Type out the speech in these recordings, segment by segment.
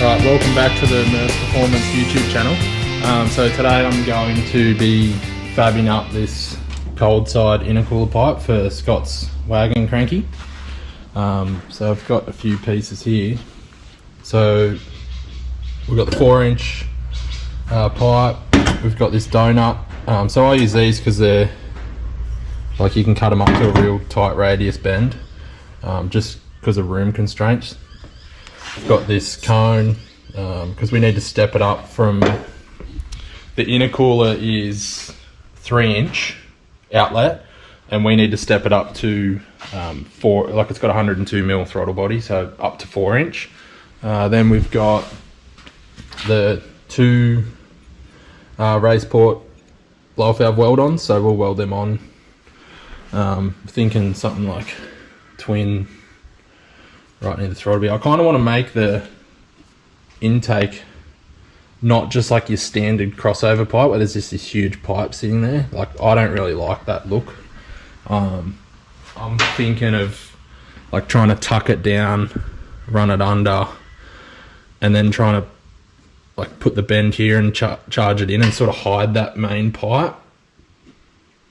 Alright, welcome back to the Nurse Performance YouTube channel. So today I'm going to be fabbing up this cold side intercooler pipe for Scott's wagon Cranky. So I've got a few pieces here. So we've got the 4-inch pipe, we've got this donut. So I use these because they're like, you can cut them up to a real tight radius bend, just because of room constraints. I've got this cone because we need to step it up from, the intercooler is 3-inch outlet and we need to step it up to 4, like it's got 102mm throttle body, so up to 4-inch. Then we've got the 2 raise port blow valve weld-ons, so we'll weld them on. Thinking something like twin right near the throttle bit. I kind of want to make the intake not just like your standard crossover pipe where there's just this huge pipe sitting there. Like, I don't really like that look. I'm thinking of like trying to tuck it down, run it under, and then trying to like put the bend here and charge it in and sort of hide that main pipe.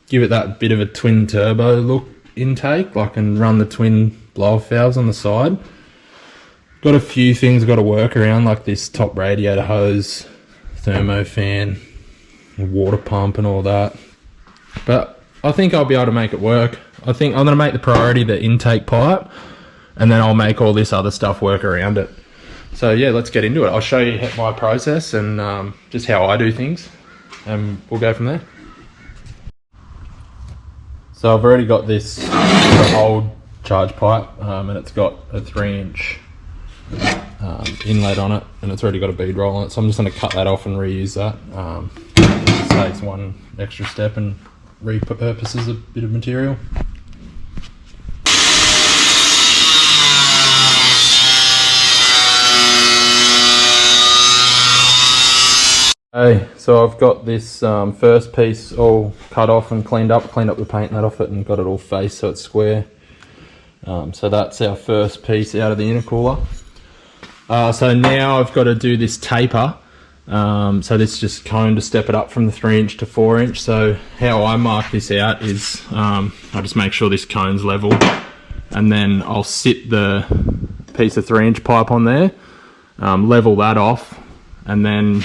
Give it that bit of a twin turbo look intake, like, and run the twin blow-off valves on the side. Got a few things got to work around, like this top radiator hose, thermo fan, water pump and all that. But I think I'll be able to make it work. I think I'm going to make the priority the intake pipe, and then I'll make all this other stuff work around it. So yeah, let's get into it. I'll show you my process and just how I do things, and we'll go from there. So I've already got this old charge pipe, and it's got a 3-inch inlet on it, and it's already got a bead roll on it, so I'm just going to cut that off and reuse that. It takes one extra step and repurposes a bit of material. Okay, so I've got this first piece all cut off and cleaned up the paint and that off it, and got it all faced so it's square. So that's our first piece out of the intercooler. So now I've got to do this taper. So this just cone to step it up from the 3-inch to 4-inch. So how I mark this out is I just make sure this cone's level, and then I'll sit the piece of 3-inch pipe on there, level that off, and then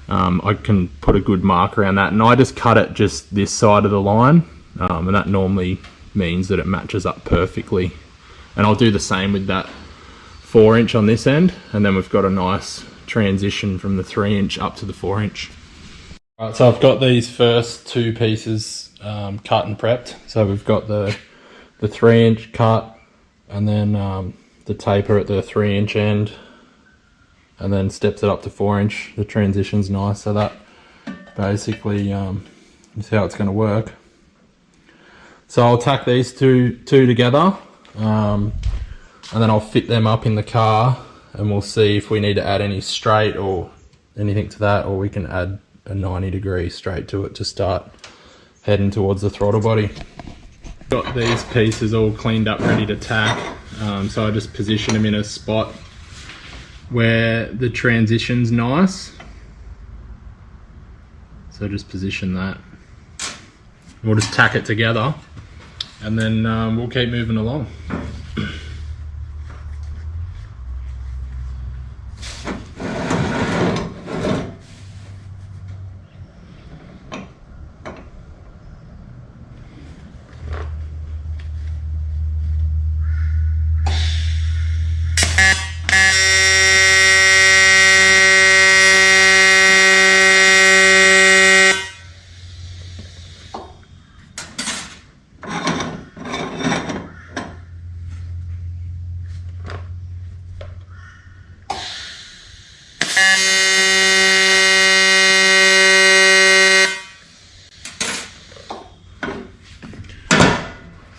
I can put a good mark around that, and I just cut it just this side of the line, and that normally means that it matches up perfectly. And I'll do the same with that 4-inch on this end, and then we've got a nice transition from the 3-inch up to the 4-inch. Right, so I've got these first 2 pieces cut and prepped. So we've got the 3-inch cut, and then the taper at the 3-inch end, and then steps it up to 4-inch. The transition's nice, so that basically is how it's going to work. So I'll tack these two together, and then I'll fit them up in the car, and we'll see if we need to add any straight or anything to that, or we can add a 90-degree straight to it to start heading towards the throttle body. Got these pieces all cleaned up, ready to tack, so I just position them in a spot where the transition's nice. So just position that. We'll just tack it together, and then we'll keep moving along.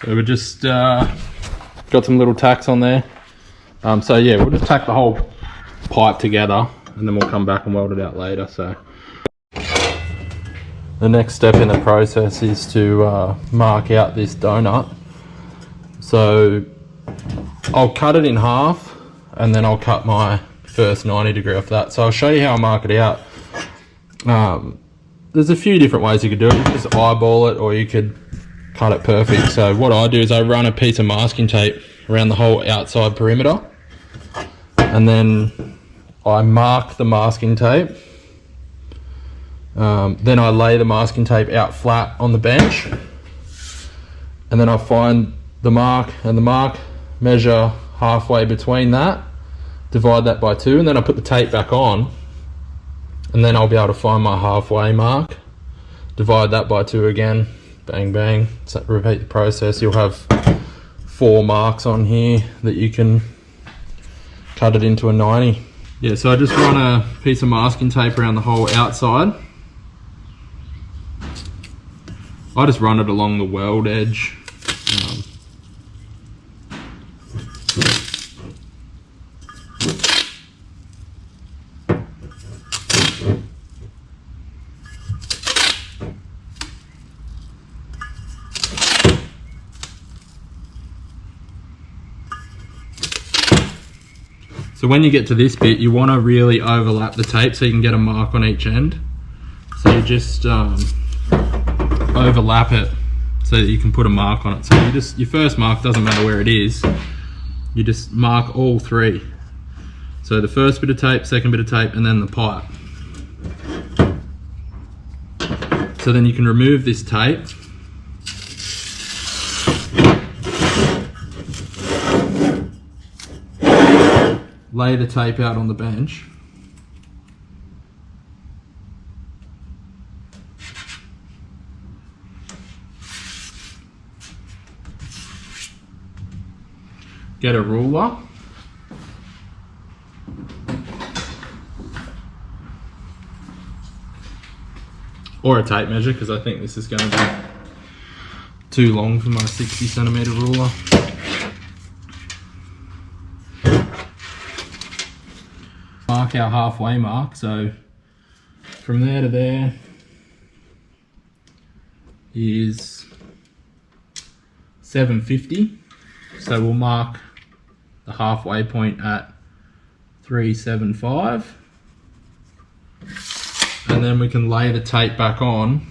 So we just got some little tacks on there. So yeah, we'll just tack the whole pipe together, and then we'll come back and weld it out later. So the next step in the process is to mark out this donut. So I'll cut it in half, and then I'll cut my first 90 degree off that. So I'll show you how I mark it out. There's a few different ways you could do it. You could just eyeball it, or you could cut it perfect. So what I do is I run a piece of masking tape around the whole outside perimeter, and then I mark the masking tape. Then I lay the masking tape out flat on the bench, and then I find the mark and the mark, measure halfway between that, divide that by 2, and then I put the tape back on, and then I'll be able to find my halfway mark, divide that by 2 again, bang bang. So repeat the process. You'll have 4 marks on here that you can cut it into a 90. Yeah, so I just run a piece of masking tape around the whole outside. I just run it along the weld edge. So when you get to this bit, you want to really overlap the tape so you can get a mark on each end. So you just overlap it so that you can put a mark on it. So you just, your first mark, doesn't matter where it is, you just mark all 3. So the first bit of tape, second bit of tape, and then the pipe. So then you can remove this tape. Lay the tape out on the bench. Get a ruler. Or a tape measure, because I think this is going to be too long for my 60cm ruler. Mark our halfway mark, so from there to there is 750. So we'll mark the halfway point at 375, and then we can lay the tape back on.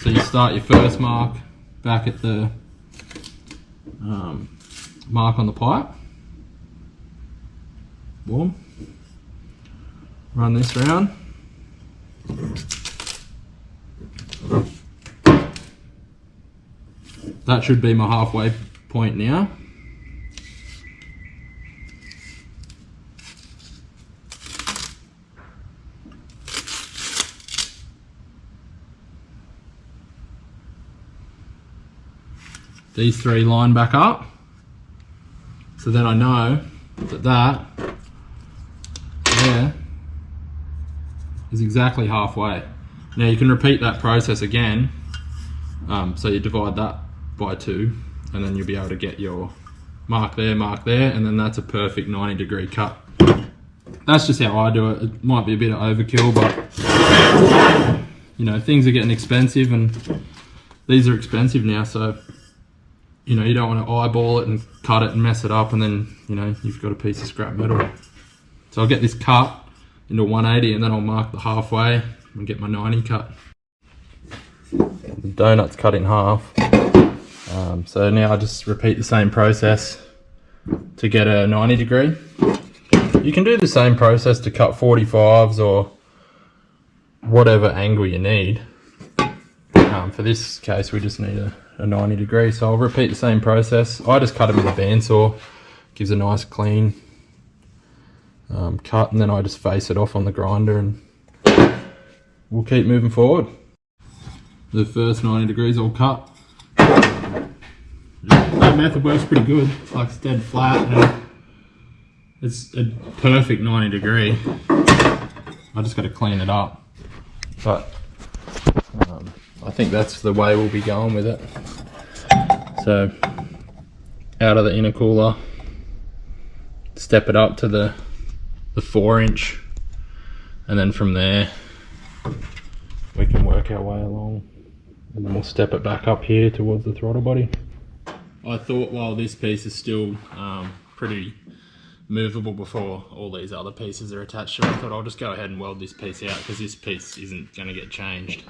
So you start your first mark back at the mark on the pipe. Boom. Run this round. That should be my halfway point now. These 3 line back up. So then I know that that there is exactly halfway. Now you can repeat that process again. So you divide that by 2, and then you'll be able to get your mark there, and then that's a perfect 90 degree cut. That's just how I do it. It might be a bit of overkill, but you know, things are getting expensive, and these are expensive now, so you know, you don't want to eyeball it and cut it and mess it up, and then you know, you've got a piece of scrap metal. So I'll get this cut into 180, and then I'll mark the halfway and get my 90 cut. The donut's cut in half. So now I just repeat the same process to get a 90 degree. You can do the same process to cut 45s or whatever angle you need. For this case, we just need a 90 degree. So I'll repeat the same process. I just cut them with a bandsaw. Gives a nice clean cut, and then I just face it off on the grinder, and we'll keep moving forward. The first 90 degrees all cut. That method works pretty good. It's like it's dead flat, and it's a perfect 90 degree. I just got to clean it up, but I think that's the way we'll be going with it. So out of the intercooler, step it up to the 4-inch, and then from there we can work our way along and then we'll step it back up here towards the throttle body. I thought while this piece is still pretty movable before all these other pieces are attached to it, I thought I'll just go ahead and weld this piece out because this piece isn't going to get changed.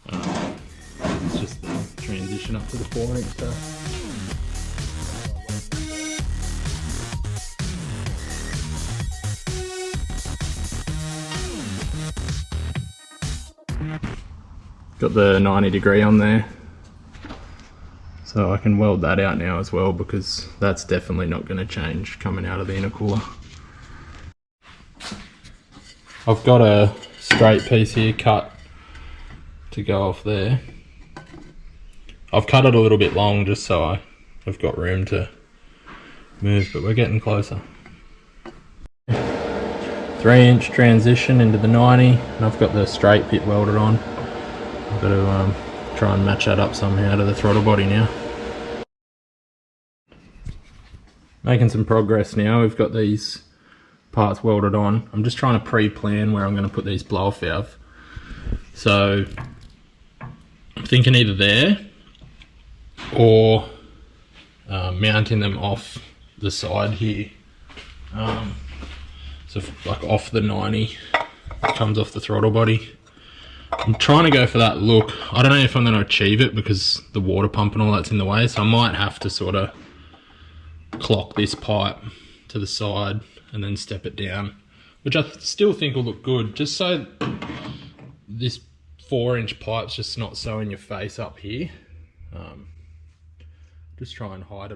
It's just the transition up to the 4-inch stuff. Got the 90° on there, so I can weld that out now as well because that's definitely not going to change coming out of the intercooler. I've got a straight piece here cut to go off there. I've cut it a little bit long just so I've got room to move, but we're getting closer. 3-inch transition into the 90, and I've got the straight bit welded on. I've got to try and match that up somehow to the throttle body now. Making some progress now. We've got these parts welded on. I'm just trying to pre-plan where I'm going to put these blow-off valves. So I'm thinking either there or mounting them off the side here. So like off the 90, it comes off the throttle body. I'm trying to go for that look. I don't know if I'm going to achieve it because the water pump and all that's in the way, so I might have to sort of clock this pipe to the side and then step it down, which I still think will look good, just so this 4-inch pipe's just not so in your face up here. Just try and hide it.